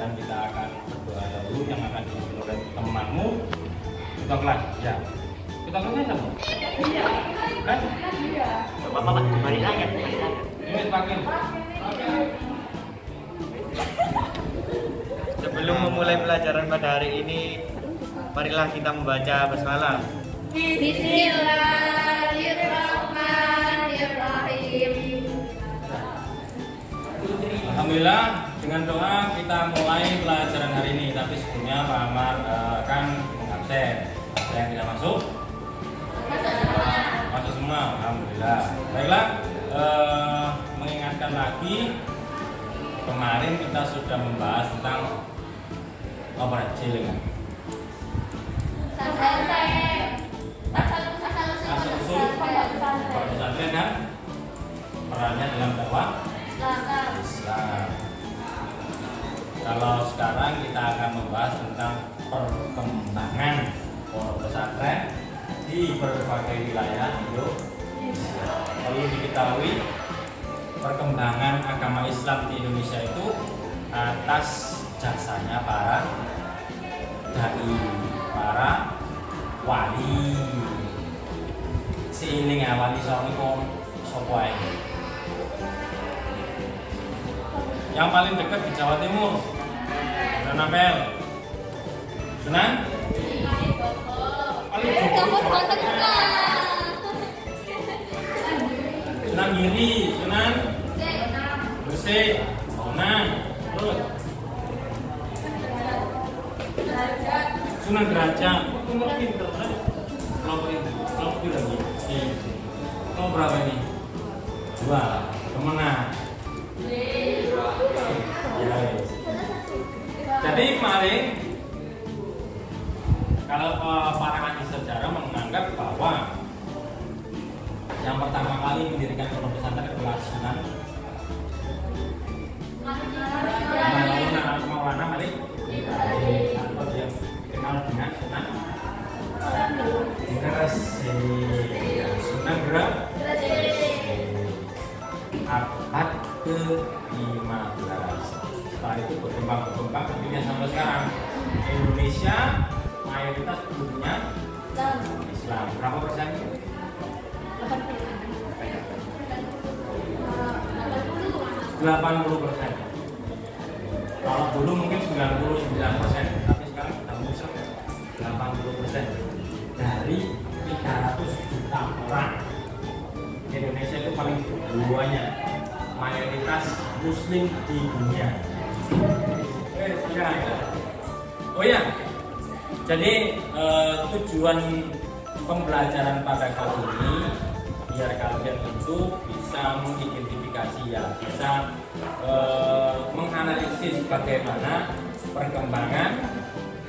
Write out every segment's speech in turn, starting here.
pelajaran kita akan berdoa dahulu yang akan dipimpin oleh temanmu ketua kelas. Ya, ketua kelasnya siapa? Iya. Kan? Iya. Bapak, mari tanya. Ini pakai. Sebelum memulai pelajaran pada hari ini, marilah kita membaca basmalah. Bismillahirrahmanirrahim. Alhamdulillah, dengan doa kita mulai pelajaran hari ini. Tapi sebelumnya Pak Amar akan mengabsen. Ada yang tidak masuk? Masuk semua. Alhamdulillah. Baiklah, mengingatkan lagi, kemarin kita sudah membahas tentang apa cilik. Asal-usul pesantren kan perannya dalam dakwah Islam. Kalau sekarang kita akan membahas tentang perkembangan pondok pesantren di berbagai wilayah Indonesia. Perlu diketahui, perkembangan agama Islam di Indonesia itu atas jasanya para dai, para wali. Seiling wali songo sapa ae. Yang paling dekat di Jawa Timur, Sunan Ampel. Sunan? Paling Sunan Giri, Sunan Gresik, Sunan, terus Sunan Derajat. Umur pinter kan? Kalau lagi. Kamu berapa ini? 2. Kemenang. Ya. Jadi kemarin kalau para ahli sejarah menganggap bahwa yang pertama kali mendirikan pondok pesantren adalah Sunan Maulana Malik atau dia dikenal dengan Sunan Gresik. Sunan Gresik abad ke-15. Setelah itu berkembang tentunya sampai sekarang. Indonesia mayoritas penduduknya Islam. Berapa persen? 80%. Kalau dulu mungkin 99%, tapi sekarang kita muslim 80%. Dari 300 juta orang, Indonesia itu paling banyak mayoritas muslim di dunia. Oh ya, jadi tujuan pembelajaran pada kali ini biar kalian itu bisa mengidentifikasi, ya, bisa menganalisis bagaimana perkembangan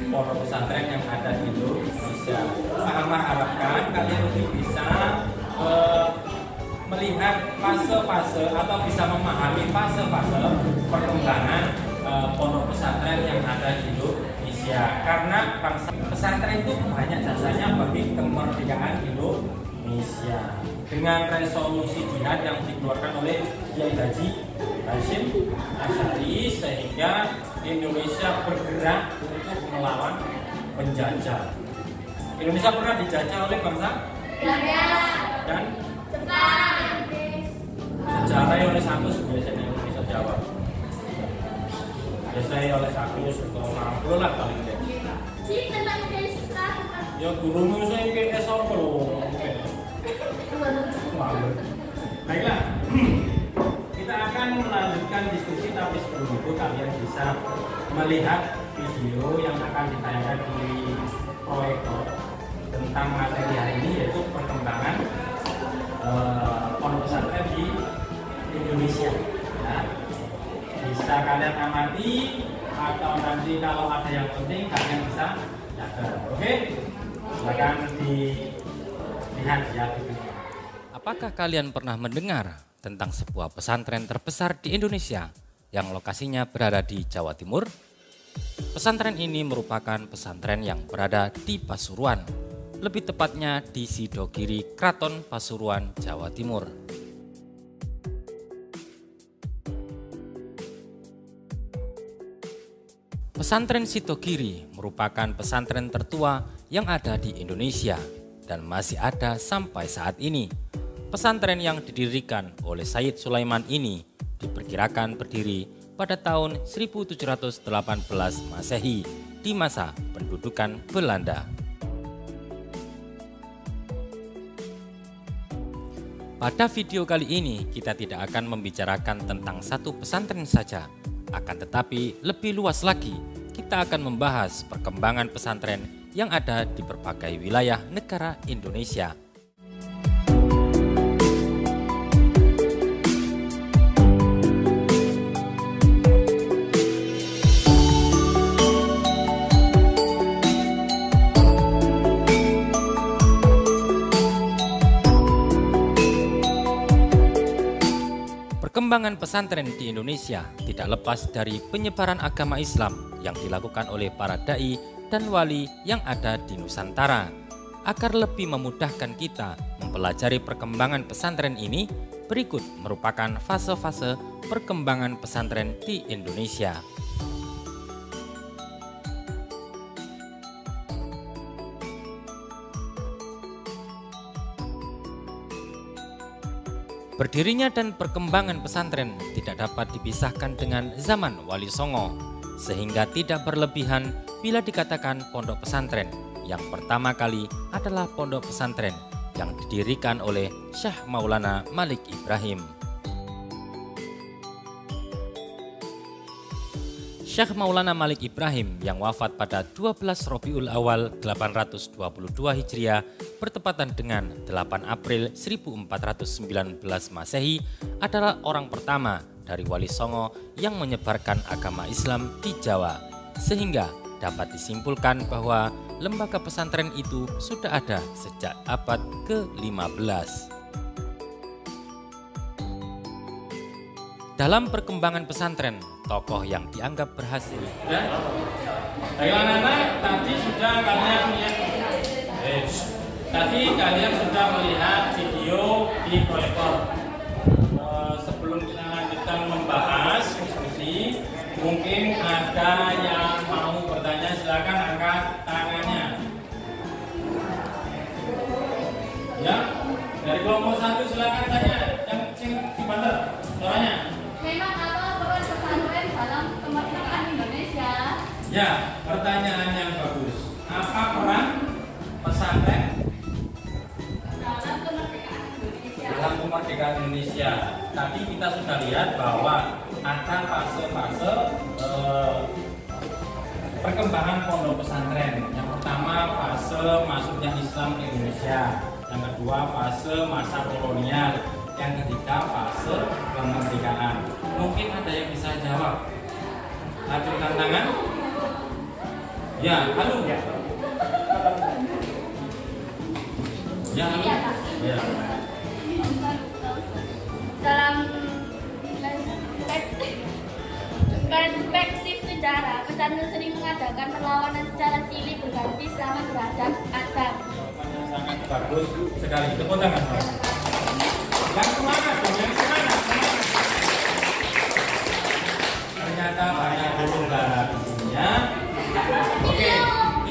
pondok pesantren yang ada di Indonesia. Pak Amar harapkan kalian itu bisa melihat fase-fase atau bisa memahami fase-fase perkembangan pondok pesantren yang ada di Indonesia. Karena bangsa pesantren itu banyak jasanya bagi kemerdekaan Indonesia. Dengan resolusi jihad yang dikeluarkan oleh Kiai Haji Hasyim Asy'ari, sehingga Indonesia bergerak untuk melawan penjajah. Indonesia pernah dijajah oleh bangsa dan Jepang. sejarah oleh satu biasanya Indonesia Jawa. Biasanya oleh satu atau 60 lah paling tidak. Ya gurumu saya ke S1 loh. Baiklah, kita akan melanjutkan diskusi, tapi sebelum itu kalian bisa melihat video yang akan ditayangkan di proyektor tentang materi hari ini, yaitu perkembangan pondok pesantren di Indonesia. Ya. Bisa kalian amati atau nanti kalau ada yang penting kalian bisa catat. Oke? Silakan dilihat ya videonya. Apakah kalian pernah mendengar tentang sebuah pesantren terbesar di Indonesia yang lokasinya berada di Jawa Timur? Pesantren ini merupakan pesantren yang berada di Pasuruan, lebih tepatnya di Sidogiri, Kraton Pasuruan, Jawa Timur. Pesantren Sitogiri merupakan pesantren tertua yang ada di Indonesia dan masih ada sampai saat ini. Pesantren yang didirikan oleh Sayyid Sulaiman ini diperkirakan berdiri pada tahun 1718 Masehi di masa pendudukan Belanda. Pada video kali ini kita tidak akan membicarakan tentang satu pesantren saja, akan tetapi lebih luas lagi kita akan membahas perkembangan pesantren yang ada di berbagai wilayah negara Indonesia. Perkembangan pesantren di Indonesia tidak lepas dari penyebaran agama Islam yang dilakukan oleh para dai dan wali yang ada di Nusantara. Agar lebih memudahkan kita mempelajari perkembangan pesantren ini, berikut merupakan fase-fase perkembangan pesantren di Indonesia. Berdirinya dan perkembangan pesantren tidak dapat dipisahkan dengan zaman Wali Songo, sehingga tidak berlebihan bila dikatakan pondok pesantren. Yang pertama kali adalah pondok pesantren yang didirikan oleh Syekh Maulana Malik Ibrahim. Syekh Maulana Malik Ibrahim yang wafat pada 12 Rabiul Awal 822 Hijriah bertepatan dengan 8 April 1419 Masehi adalah orang pertama dari Wali Songo yang menyebarkan agama Islam di Jawa, sehingga dapat disimpulkan bahwa lembaga pesantren itu sudah ada sejak abad ke-15. Dalam perkembangan pesantren, tokoh yang dianggap berhasil. Anak-anak, tadi kalian sudah melihat video di proyektor. Sebelum kita lanjutkan membahas diskusi, mungkin ada yang mau bertanya, silakan angkat tangannya. Ya, dari kelompok 1 silakan tanya. Yang di bandar, suaranya. Memang apa peran pesantren dalam kemerdekaan Indonesia? Ya, pertanyaan yang bagus. Apa peran pesantren Dalam kemerdekaan Indonesia. dalam kemerdekaan Indonesia? Tadi kita sudah lihat bahwa ada fase-fase perkembangan pondok pesantren. Yang pertama fase masuknya Islam ke Indonesia. Yang kedua fase masa kolonial. Yang ketiga fase kemerdekaan. Mungkin ada yang bisa jawab. Acungkan tangan. Ya, halo. Ya, halo. Ya. Dalam perspektif sejarah, pesantren sering mengadakan perlawanan secara silih berganti selama terhadap Adam. Sangat bagus sekali. Tepuk tangan. Yang semangat, yang semangat. Ternyata banyak burung darah di sini ya. Oke,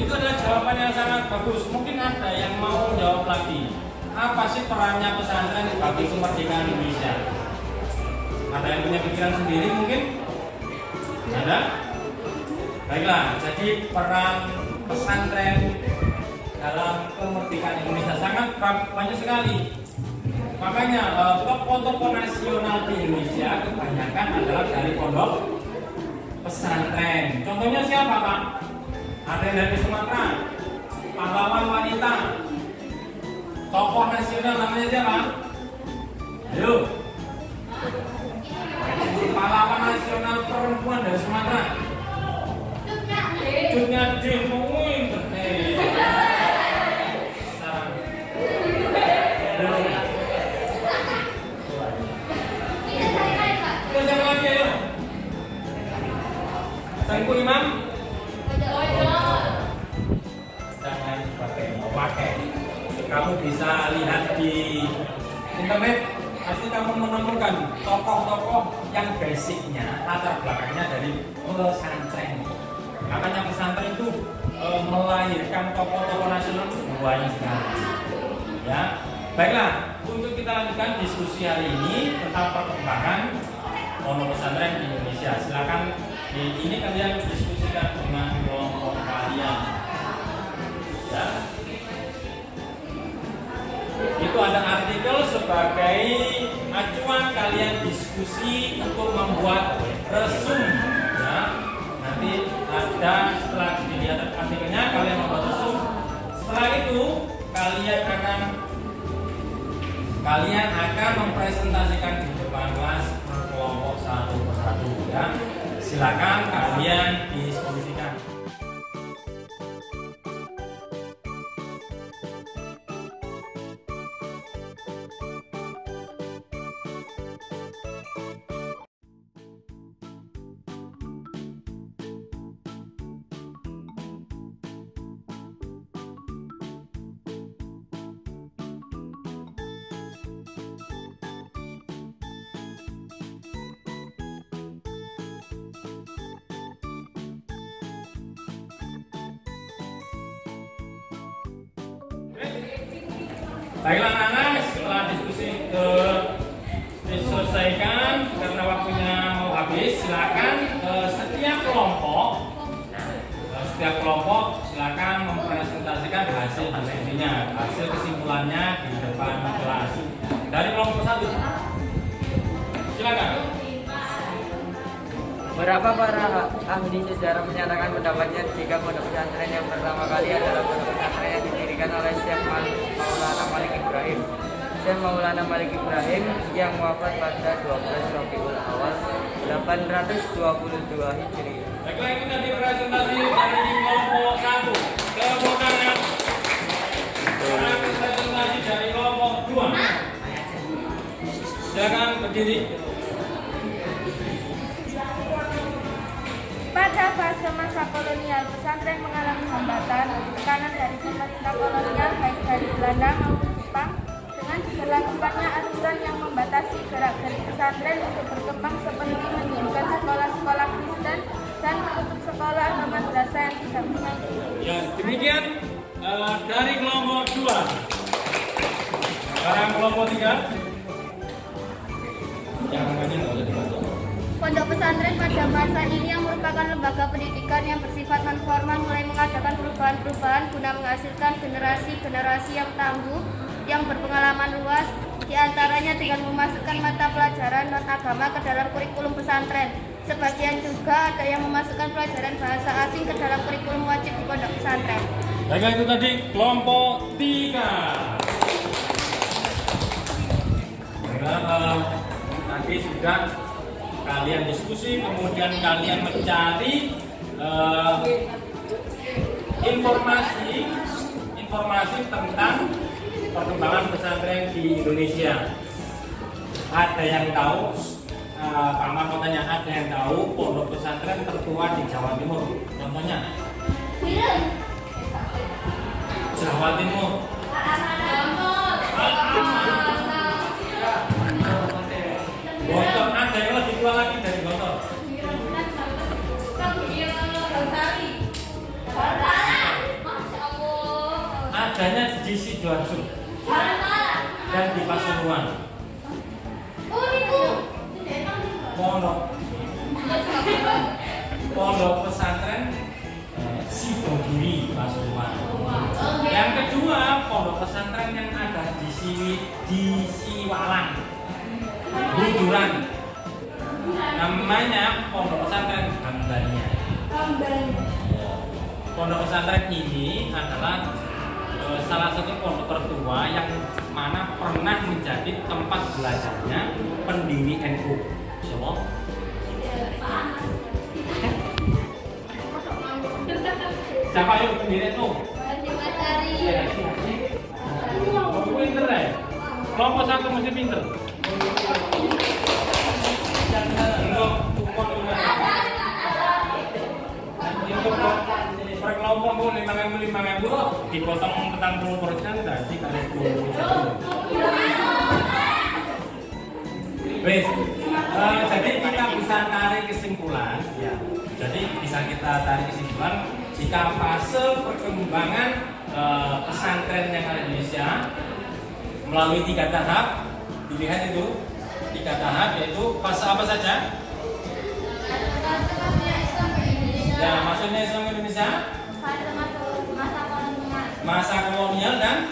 itu adalah jawaban yang sangat bagus. Mungkin ada yang mau jawab lagi. Apa sih perannya pesantren bagi kemerdekaan Indonesia? Ada yang punya pikiran sendiri mungkin? Ada? Baiklah, jadi peran pesantren dalam kemerdekaan Indonesia sangat banyak sekali. Makanya tokoh-tokoh nasional di Indonesia kebanyakan adalah dari pondok pesantren. Contohnya siapa, Pak? Ada yang dari Sumatera, pahlawan wanita. Tokoh nasional namanya siapa? Ayo. Pahlawan nasional perempuan dari Sumatera. Cut Nyadim. Tengku Imam. Jangan pakai. Kamu bisa lihat di internet, pasti kamu menemukan tokoh-tokoh yang basicnya latar belakangnya dari pesantren. Makanya pesantren itu melahirkan tokoh-tokoh nasional banyak sekali. Ya, baiklah, untuk kita lanjutkan diskusi hari ini tentang perkembangan pondok pesantren di Indonesia. Silakan ini kalian diskusikan dengan kelompok kalian. Ya. Itu ada artikel sebagai acuan kalian diskusi untuk membuat resum. Ya. Nanti ada setelah dilihat artikelnya kalian membuat resum. Setelah itu kalian akan mempresentasikan di depan kelas kelompok satu persatu. Ya. Silakan kalian diskusikan. Baiklah anak-anak, setelah diskusi diselesaikan karena waktunya mau habis, silakan setiap kelompok silakan mempresentasikan hasil diskusinya, hasil kesimpulannya di depan kelas. Dari kelompok 1, silakan. Beberapa para ahli sejarah menyatakan pendapatnya jika pondok pesantren yang pertama kali adalah pondok pesantren yang didirikan oleh Syekh Maulana Malik Ibrahim. Syekh Maulana Malik Ibrahim yang wafat pada 12 Rabiul Awal 822 Hijriah. Baiklah, itu tadi presentasi dari kelompok 1. Kelompok kanan. Sekarang presentasi dari kelompok 2. Silakan berdiri. Pada fase masa kolonial, pesantren mengalami hambatan, tekanan dari pemerintah kolonial baik dari Belanda maupun Jepang, dengan diberlakukannya aturan yang membatasi gerak-gerik pesantren untuk berkembang seperti mendirikan sekolah-sekolah Kristen dan menutup sekolah atau madrasah yang tidak punya guru. Ya, demikian dari kelompok 2. Sekarang kelompok 3. Yang namanya nggak usah dibantu. Pondok pesantren pada masa ini yang merupakan lembaga pendidikan yang bersifat non-formal mulai mengadakan perubahan-perubahan guna menghasilkan generasi-generasi yang tangguh, yang berpengalaman luas, diantaranya dengan memasukkan mata pelajaran non-agama ke dalam kurikulum pesantren. Sebagian juga ada yang memasukkan pelajaran bahasa asing ke dalam kurikulum wajib di pondok pesantren. Baiklah, itu tadi kelompok 3. Baiklah, tadi sudah kalian diskusi, kemudian kalian mencari informasi tentang perkembangan pesantren di Indonesia. Ada yang tahu, Pak Marmo tanya, ada yang tahu pondok pesantren tertua di Jawa Timur? Contohnya? Jawa Timur. Gontor, ada yang lebih tua lagi dari Gontor. Adanya di Sidoarjo dan di Pasuruan. Pondok pesantren Sidogiri Pasuruan. Yang kedua, pondok pesantren yang ada di Siwalan, Buduran, namanya pondok pesantren Hamdania. Pondok pesantren ini adalah salah satu pondok tertua yang mana pernah menjadi tempat belajarnya pendiri NU. Siapa? Siapa yuk pendiri NU? Kamu pinter ya? Kelompok 1 mesti pinter. Per kelompok 5.000 dipotong 40% tadi kali 10%. Jadi kita bisa tarik kesimpulan ya. Jadi Jadi bisa kita tarik kesimpulan jika fase perkembangan pesantren yang ada di Indonesia melalui 3 tahap, dilihat itu 3 tahap, yaitu fase apa saja? Ya, maksudnya Islam Indonesia? Masa kolonial dan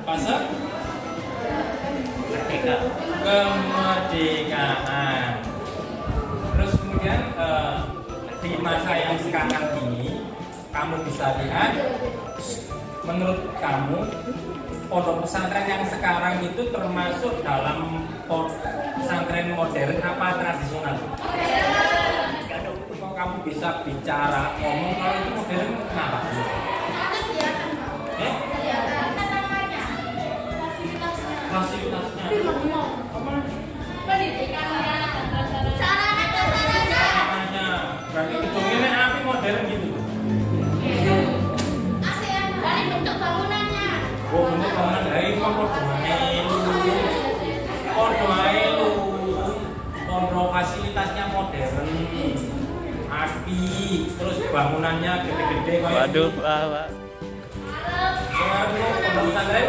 fase kemerdekaan. Terus kemudian di masa yang sekarang ini, kamu bisa lihat, menurut kamu pondok pesantren yang sekarang itu termasuk dalam pesantren modern apa tradisional? Kok kamu bisa bicara ngomong kalau itu modern, kenapa? Fasilitasnya, pendidikannya, sarannya, berarti gedungnya api modern gitu. dari bentuk bangunannya. Oh, bentuk bangunan dari pondok fasilitasnya modern, api, terus bangunannya gede-gede kayak. Waduh, Pak. Pondok pesantren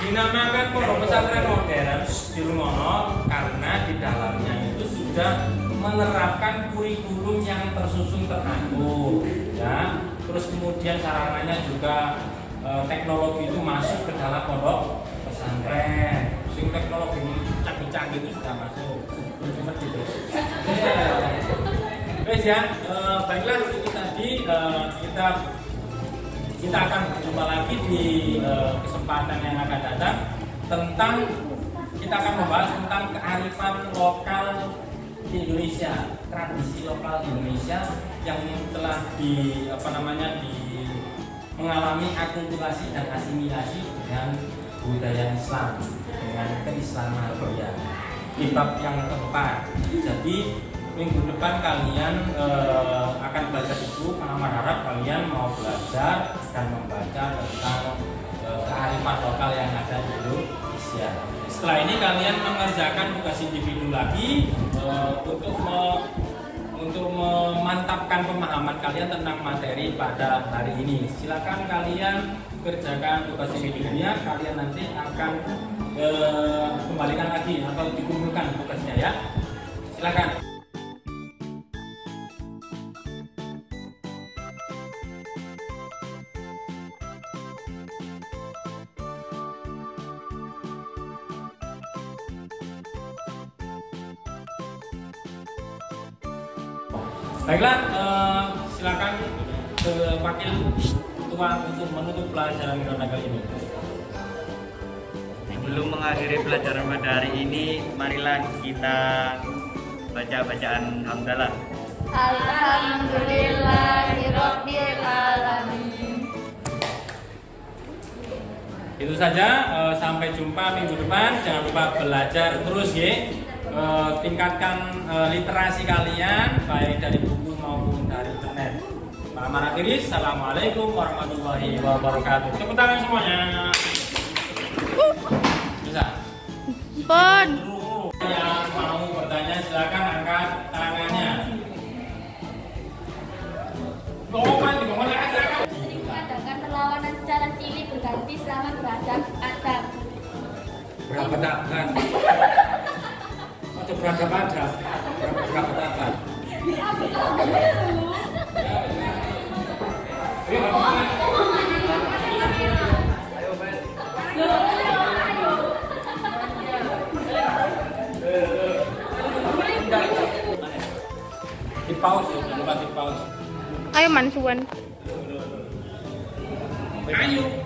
dinamakan pondok pesantren modern di Lumono karena di dalamnya itu sudah menerapkan kurikulum yang tersusun teratur, ya. Terus kemudian sarananya juga teknologi itu masuk ke dalam pondok pesantren. Sing teknologi canggih-canggih itu sudah masuk. Seperti itu. Wes ya, baiklah itu tadi kita akan berjumpa lagi di kesempatan yang akan datang tentang kita akan membahas tentang kearifan lokal di Indonesia, tradisi lokal di Indonesia yang telah mengalami akulturasi dan asimilasi dengan budaya Islam, dengan keislaman ya. Di bab yang keempat. Jadi minggu depan kalian akan belajar itu, karena harap kalian mau belajar dan membaca tentang kearifan lokal yang ada di Indonesia. Setelah ini kalian mengerjakan tugas individu lagi untuk memantapkan pemahaman kalian tentang materi pada hari ini. Silakan kalian kerjakan tugas individunya, kalian nanti akan kembalikan lagi atau dikumpulkan tugasnya ya. Silakan. Baiklah, silakan ke wakil ketua untuk menutup pelajaran kita kali ini. Sebelum mengakhiri pelajaran pada hari ini, marilah kita baca bacaan hamdalah. Alhamdulillahirabbil alamin. Itu saja, sampai jumpa minggu depan. Jangan lupa belajar terus ya. Tingkatkan literasi kalian baik dari buku maupun dari internet. Malam akhiri, assalamualaikum warahmatullahi wabarakatuh. Tepuk tangan semuanya. Bisa. Pun. Yang mau bertanya silakan angkat tangannya. Mengadakan perlawanan secara silih berganti selama beradab-adab. Beradab-adab. Beradab-adab. Beradab-adab. Di pause ya, jangan lupa di pause. Ayo Mansuan. Ayo.